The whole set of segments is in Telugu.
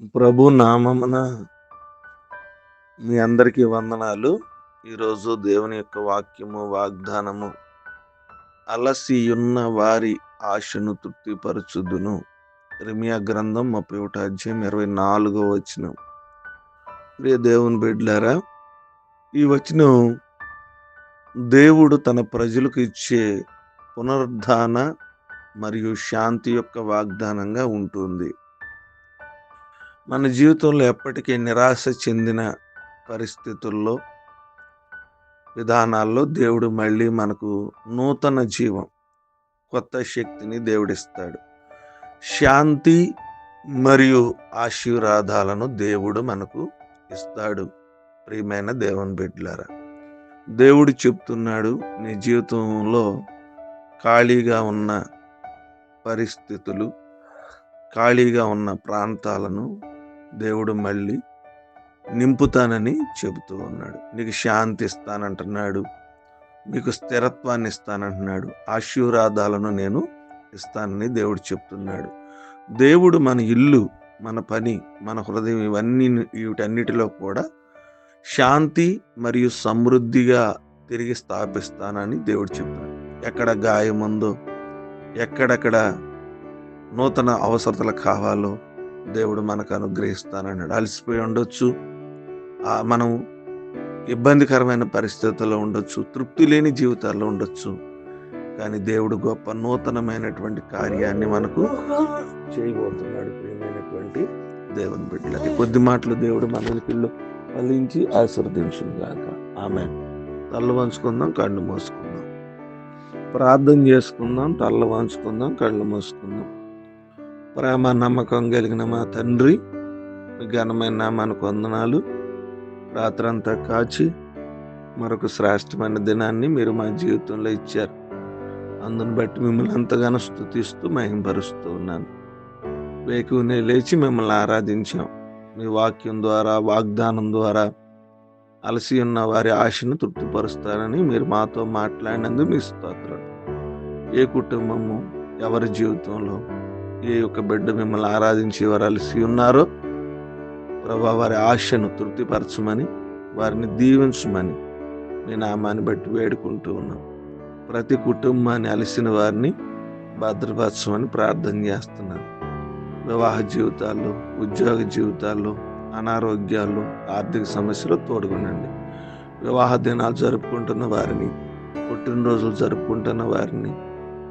ప్రభు నామమున మీ అందరికీ వందనాలు. ఈరోజు దేవుని యొక్క వాక్యము, వాగ్దానము అలసియున్న వారి ఆశను తృప్తిపరచుదును. ఇర్మీయా గ్రంథం 31 అధ్యాయం 24వ వచనం. ప్రియ దేవుని బిడ్డలారా, ఈ వచనం దేవుడు తన ప్రజలకు ఇచ్చే పునరుద్ధాన మరియు శాంతి యొక్క వాగ్దానంగా ఉంటుంది. మన జీవితంలో ఎప్పటికీ నిరాశ చెందిన పరిస్థితుల్లో, విధానాల్లో దేవుడు మళ్ళీ మనకు నూతన జీవం, కొత్త శక్తిని దేవుడిస్తాడు. శాంతి మరియు ఆశీర్వాదాలను దేవుడు మనకు ఇస్తాడు. ప్రియమైన దేవుని బిడ్డలారా, దేవుడు చెప్తున్నాడు, నీ జీవితంలో ఖాళీగా ఉన్న పరిస్థితులు, ఖాళీగా ఉన్న ప్రాంతాలను దేవుడు మళ్ళీ నింపుతానని చెబుతూ ఉన్నాడు. నీకు శాంతి ఇస్తానంటున్నాడు, మీకు స్థిరత్వాన్ని ఇస్తానంటున్నాడు, ఆశీర్వాదాలను నేను ఇస్తానని దేవుడు చెప్తున్నాడు. దేవుడు మన ఇల్లు, మన పని, మన హృదయం వీటన్నిటిలో కూడా శాంతి మరియు సమృద్ధిగా తిరిగి స్థాపిస్తానని దేవుడు చెప్తున్నాడు. ఎక్కడ గాయం ఉందో, ఎక్కడెక్కడ నూతన అవసరతలు కావాలో దేవుడు మనకు అనుగ్రహిస్తానన్నాడు. అలసిపోయి ఉండొచ్చు, మనం ఇబ్బందికరమైన పరిస్థితుల్లో ఉండొచ్చు, తృప్తి లేని జీవితాల్లో ఉండొచ్చు, కానీ దేవుడు గొప్ప నూతనమైనటువంటి కార్యాన్ని మనకు చేయబోతున్నాడు. ప్రియమైనటువంటి దేవుని బిడ్డలకి కొద్ది మాటలు దేవుడు మనకి ఫలించి ఆశీర్వదించుగాక. ఆమేన్. తల్ల వంచుకుందాం, కళ్ళు మూసుకుందాం, ప్రార్థన చేసుకుందాం. తల్ల వంచుకుందాం, కళ్ళు మూసుకుందాం. ప్రేమ నమ్మకం కలిగిన మా తండ్రి, మీ ఘనమైన నామానికి వందనాలు. రాత్రంతా కాచి మరొక శ్రేష్టమైన దినాన్ని మీరు మా జీవితంలో ఇచ్చారు. అందుని బట్టి మిమ్మల్ని ఎంతగానో స్తుతిస్తూ మహిమపరుస్తూ ఉన్నాను. వేకువనే లేచి మిమ్మల్ని ఆరాధించాం. మీ వాక్యం ద్వారా, వాగ్దానం ద్వారా అలసి ఉన్న వారి ఆశను తృప్తిపరుస్తారని మీరు మాతో మాట్లాడినందుకు మీ స్తోత్రం. ఏ కుటుంబము, ఎవరి జీవితంలో ఏ యొక్క బిడ్డ మిమ్మల్ని ఆరాధించి వారు అలసి ఉన్నారో ప్రభా, వారి ఆశను తృప్తిపరచమని, వారిని దీవించమని మీ నామాన్ని బట్టి వేడుకుంటూ ఉన్నాం. ప్రతి కుటుంబాన్ని, అలసిన వారిని భద్రపరచమని ప్రార్థన చేస్తున్నాను. వివాహ జీవితాల్లో, ఉద్యోగ జీవితాల్లో, అనారోగ్యాల్లో, ఆర్థిక సమస్యలు తోడుగునండి. వివాహ దినాలు జరుపుకుంటున్న వారిని, పుట్టినరోజులు జరుపుకుంటున్న వారిని,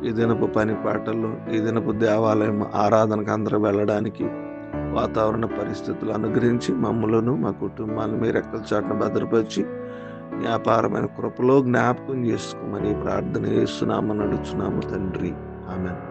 ఈ దినపు పని పాటల్లో, ఈ దినపు దేవాలయం ఆరాధనకు అందరూ వెళ్ళడానికి వాతావరణ పరిస్థితులు అనుగ్రహించి మమ్మలను, మా కుటుంబాన్ని మీ రెక్కల చాటున భద్రపరిచి వ్యాపారమైన కృపలో జ్ఞాపకం చేసుకోమని ప్రార్థన చేస్తున్నాము, నడుచున్నాము తండ్రి. ఆమేన్.